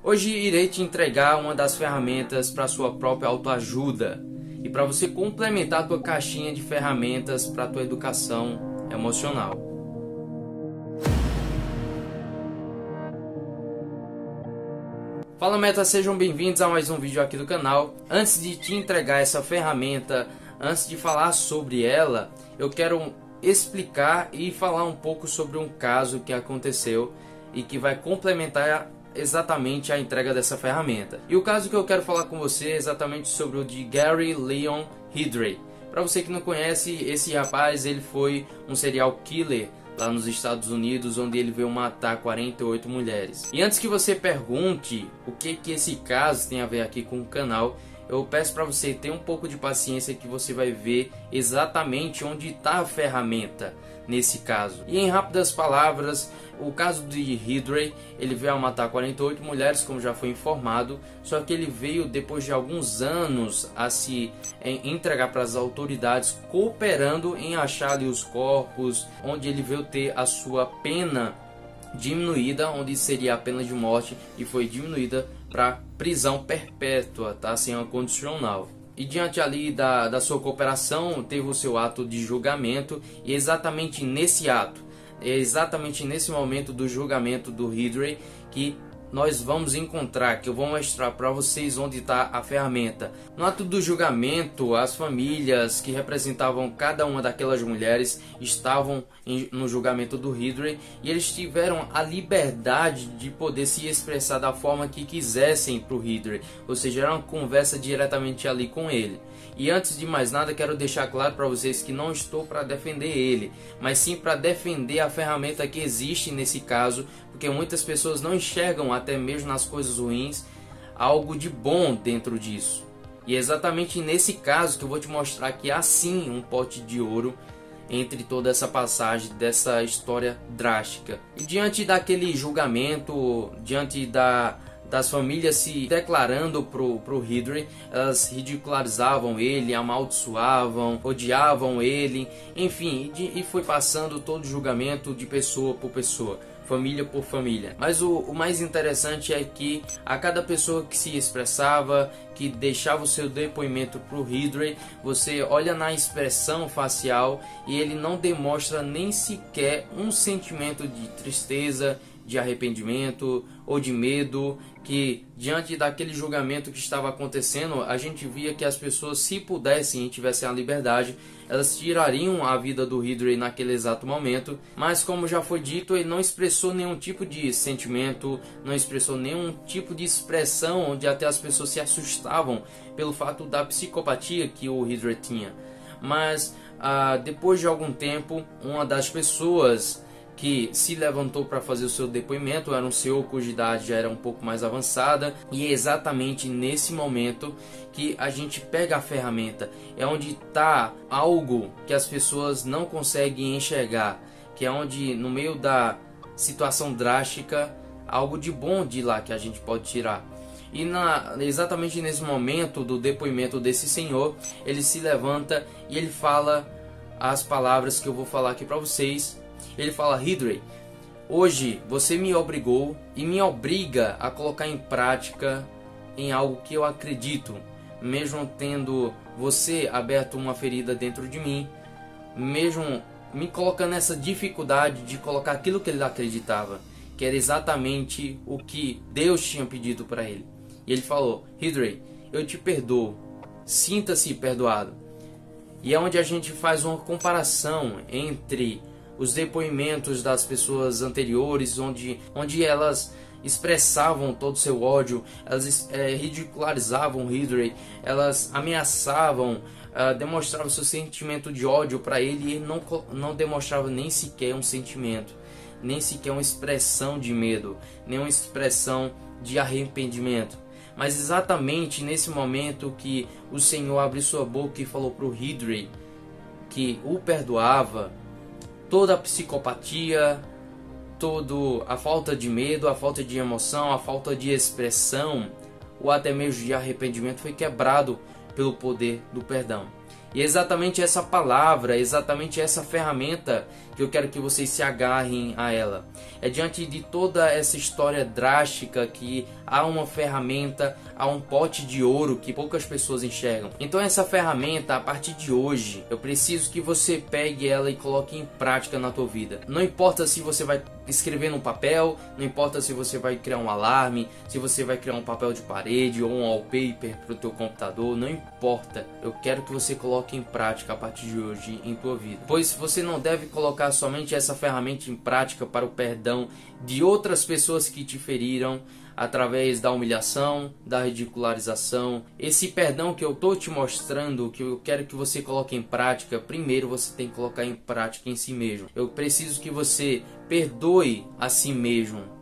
Hoje irei te entregar uma das ferramentas para sua própria autoajuda e para você complementar a tua caixinha de ferramentas para a tua educação emocional. Fala Meta, sejam bem-vindos a mais um vídeo aqui do canal. Antes de te entregar essa ferramenta, antes de falar sobre ela, eu quero explicar e falar um pouco sobre um caso que aconteceu e que vai complementar exatamente a entrega dessa ferramenta. E o caso que eu quero falar com você é exatamente sobre o de Gary Leon Hidray. Para você que não conhece, esse rapaz ele foi um serial killer lá nos Estados Unidos, onde ele veio matar 48 mulheres. E antes que você pergunte o que esse caso tem a ver aqui com o canal, eu peço para você ter um pouco de paciência que você vai ver exatamente onde está a ferramenta nesse caso. E em rápidas palavras, o caso de Hidray, ele veio a matar 48 mulheres, como já foi informado, só que ele veio depois de alguns anos a se entregar para as autoridades, cooperando em achar ali os corpos, onde ele veio ter a sua pena diminuída, onde seria a pena de morte, e foi diminuída para prisão perpétua, tá? Sem uma condicional. E diante ali da sua cooperação, teve o seu ato de julgamento, e exatamente nesse ato, exatamente nesse momento do julgamento do Hidray, que nós vamos encontrar, que eu vou mostrar para vocês onde está a ferramenta. No ato do julgamento, as famílias que representavam cada uma daquelas mulheres estavam no julgamento do Hidray, e eles tiveram a liberdade de poder se expressar da forma que quisessem para o Hidray, ou seja, era uma conversa diretamente ali com ele. E antes de mais nada, quero deixar claro para vocês que não estou para defender ele, mas sim para defender a ferramenta que existe nesse caso, porque muitas pessoas não enxergam, até mesmo nas coisas ruins, algo de bom dentro disso. E é exatamente nesse caso que eu vou te mostrar que há sim um pote de ouro entre toda essa passagem dessa história drástica. E diante daquele julgamento, diante das famílias se declarando pro Hidray, elas ridicularizavam ele, amaldiçoavam, odiavam ele, enfim, e foi passando todo o julgamento de pessoa por pessoa, família por família. Mas o mais interessante é que a cada pessoa que se expressava, que deixava o seu depoimento para o Hidray, você olha na expressão facial e ele não demonstra nem sequer um sentimento de tristeza, de arrependimento ou de medo, que diante daquele julgamento que estava acontecendo, a gente via que as pessoas, se pudessem e tivessem a liberdade, elas tirariam a vida do Hidray naquele exato momento. Mas como já foi dito, ele não expressou nenhum tipo de sentimento, não expressou nenhum tipo de expressão, onde até as pessoas se assustavam pelo fato da psicopatia que o Hidray tinha. Mas depois de algum tempo, uma das pessoas que se levantou para fazer o seu depoimento era um senhor cuja idade já era um pouco mais avançada, e é exatamente nesse momento que a gente pega a ferramenta. É onde está algo que as pessoas não conseguem enxergar, que é onde no meio da situação drástica, algo de bom de lá que a gente pode tirar. E exatamente nesse momento do depoimento desse senhor, ele se levanta e ele fala as palavras que eu vou falar aqui para vocês. Ele fala: Hidray, hoje você me obrigou e me obriga a colocar em prática em algo que eu acredito, mesmo tendo você aberto uma ferida dentro de mim, mesmo me colocando nessa dificuldade de colocar aquilo que ele acreditava, que era exatamente o que Deus tinha pedido para ele. E ele falou: Hidray, eu te perdoo, sinta-se perdoado. E é onde a gente faz uma comparação entre os depoimentos das pessoas anteriores, onde elas expressavam todo o seu ódio, elas ridicularizavam Hidray, elas ameaçavam, demonstravam seu sentimento de ódio para ele, e ele não demonstrava nem sequer um sentimento, nem sequer uma expressão de medo, nem uma expressão de arrependimento. Mas exatamente nesse momento que o Senhor abriu sua boca e falou para o Hidray que o perdoava, toda a psicopatia, toda a falta de medo, a falta de emoção, a falta de expressão, ou até mesmo de arrependimento, foi quebrado pelo poder do perdão. E é exatamente essa palavra, exatamente essa ferramenta que eu quero que vocês se agarrem a ela. É diante de toda essa história drástica que há uma ferramenta, há um pote de ouro que poucas pessoas enxergam. Então essa ferramenta, a partir de hoje, eu preciso que você pegue ela e coloque em prática na tua vida. Não importa se você vai escrever no papel, não importa se você vai criar um alarme, se você vai criar um papel de parede ou um wallpaper para o teu computador, não importa. Eu quero que você coloque em prática a partir de hoje em tua vida. Pois você não deve colocar somente essa ferramenta em prática para o perdão de outras pessoas que te feriram através da humilhação, da ridicularização. Esse perdão que eu estou te mostrando, que eu quero que você coloque em prática, primeiro você tem que colocar em prática em si mesmo. Eu preciso que você perdoe a si mesmo,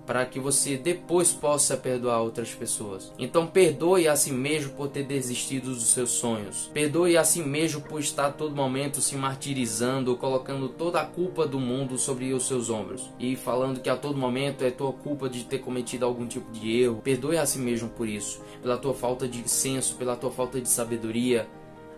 para que você depois possa perdoar outras pessoas. Então perdoe a si mesmo por ter desistido dos seus sonhos. Perdoe a si mesmo por estar a todo momento se martirizando, colocando toda a culpa do mundo sobre os seus ombros. E falando que a todo momento é tua culpa de ter cometido algum tipo de erro. Perdoe a si mesmo por isso. Pela tua falta de senso, pela tua falta de sabedoria.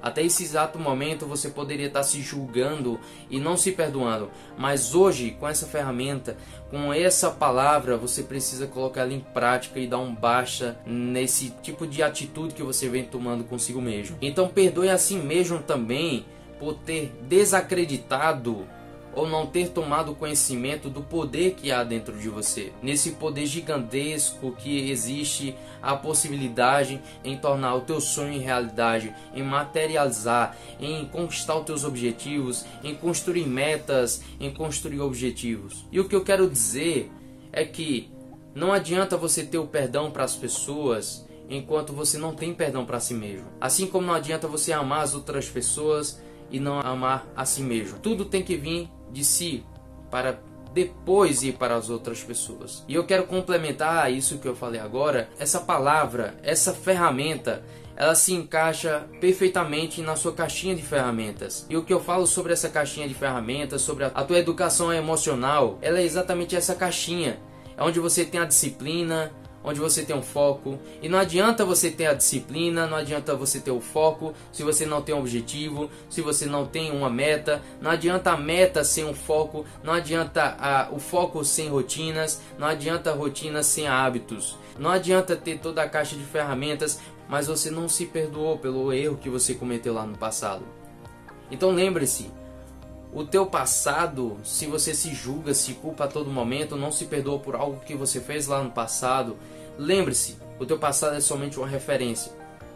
Até esse exato momento você poderia estar se julgando e não se perdoando. Mas hoje, com essa ferramenta, com essa palavra, você precisa colocar ela em prática e dar um baixa nesse tipo de atitude que você vem tomando consigo mesmo. Então perdoe a si mesmo também por ter desacreditado ou não ter tomado conhecimento do poder que há dentro de você. Nesse poder gigantesco que existe a possibilidade em tornar o teu sonho em realidade, em materializar, em conquistar os teus objetivos, em construir metas, em construir objetivos. E o que eu quero dizer é que não adianta você ter o perdão para as pessoas enquanto você não tem perdão para si mesmo. Assim como não adianta você amar as outras pessoas e não amar a si mesmo. Tudo tem que vir de si para depois ir para as outras pessoas. E eu quero complementar isso que eu falei agora. Essa palavra, essa ferramenta, ela se encaixa perfeitamente na sua caixinha de ferramentas. E o que eu falo sobre essa caixinha de ferramentas, sobre a tua educação emocional, ela é exatamente essa caixinha. É onde você tem a disciplina, onde você tem um foco. E não adianta você ter a disciplina, não adianta você ter o foco se você não tem um objetivo, se você não tem uma meta. Não adianta a meta sem um foco, não adianta o foco sem rotinas, não adianta a rotina sem hábitos. Não adianta ter toda a caixa de ferramentas, mas você não se perdoou pelo erro que você cometeu lá no passado. Então lembre-se, o teu passado, se você se julga, se culpa a todo momento, não se perdoa por algo que você fez lá no passado, lembre-se, o teu passado é somente uma referência.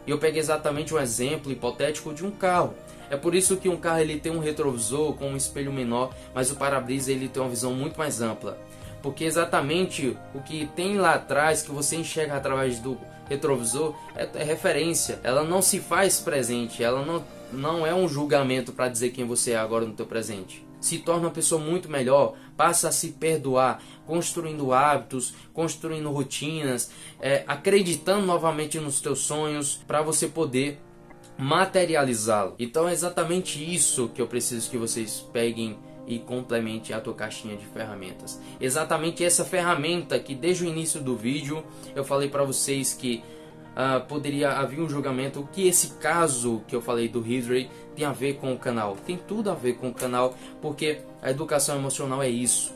E eu peguei exatamente um exemplo hipotético de um carro. É por isso que um carro ele tem um retrovisor com um espelho menor, mas o para-brisa ele tem uma visão muito mais ampla. Porque exatamente o que tem lá atrás, que você enxerga através do retrovisor, é referência. Ela não se faz presente, ela não é um julgamento para dizer quem você é agora no teu presente. Se torna uma pessoa muito melhor, passa a se perdoar, construindo hábitos, construindo rotinas, acreditando novamente nos teus sonhos para você poder materializá-lo. Então é exatamente isso que eu preciso que vocês peguem e complemente a tua caixinha de ferramentas. Exatamente essa ferramenta que desde o início do vídeo eu falei para vocês que poderia haver um julgamento. O que esse caso que eu falei do Hidray tem a ver com o canal? Tem tudo a ver com o canal, porque a educação emocional é isso.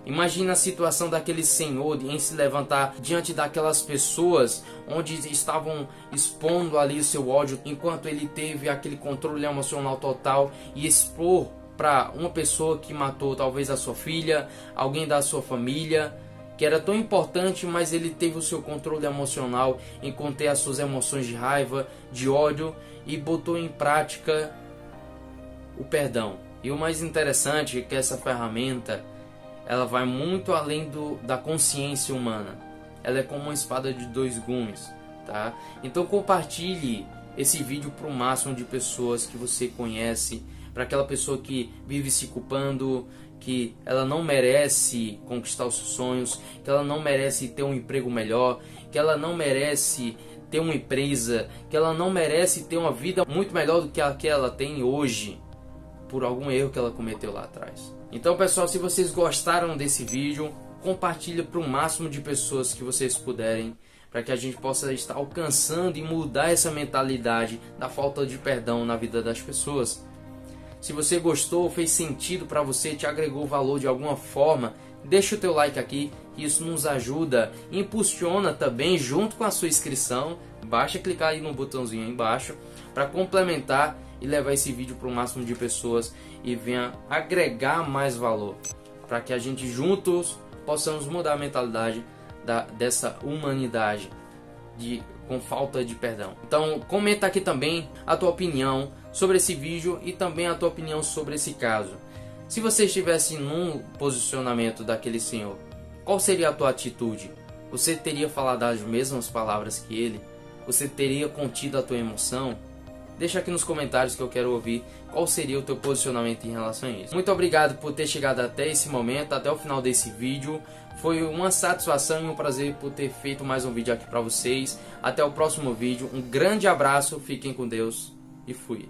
Imagina a situação daquele senhor em se levantar diante daquelas pessoas onde estavam expondo ali o seu ódio, enquanto ele teve aquele controle emocional total, e expor para uma pessoa que matou talvez a sua filha, alguém da sua família, que era tão importante, mas ele teve o seu controle emocional em conter as suas emoções de raiva, de ódio, e botou em prática o perdão. E o mais interessante é que essa ferramenta, ela vai muito além da consciência humana. Ela é como uma espada de dois gumes, tá? Então compartilhe esse vídeo para o máximo de pessoas que você conhece, para aquela pessoa que vive se culpando, que ela não merece conquistar os seus sonhos, que ela não merece ter um emprego melhor, que ela não merece ter uma empresa, que ela não merece ter uma vida muito melhor do que a que ela tem hoje, por algum erro que ela cometeu lá atrás. Então pessoal, se vocês gostaram desse vídeo, compartilhe para o máximo de pessoas que vocês puderem, para que a gente possa estar alcançando e mudar essa mentalidade da falta de perdão na vida das pessoas. Se você gostou, fez sentido para você, te agregou valor de alguma forma, deixa o teu like aqui, que isso nos ajuda, impulsiona também junto com a sua inscrição. Basta clicar aí no botãozinho aí embaixo para complementar e levar esse vídeo para o máximo de pessoas e venha agregar mais valor, para que a gente juntos possamos mudar a mentalidade dessa humanidade com falta de perdão. Então comenta aqui também a tua opinião sobre esse vídeo e também a tua opinião sobre esse caso. Se você estivesse num posicionamento daquele senhor, qual seria a tua atitude? Você teria falado as mesmas palavras que ele? Você teria contido a tua emoção? Deixa aqui nos comentários que eu quero ouvir qual seria o teu posicionamento em relação a isso. Muito obrigado por ter chegado até esse momento, até o final desse vídeo. Foi uma satisfação e um prazer por ter feito mais um vídeo aqui para vocês. Até o próximo vídeo. Um grande abraço, fiquem com Deus e fui.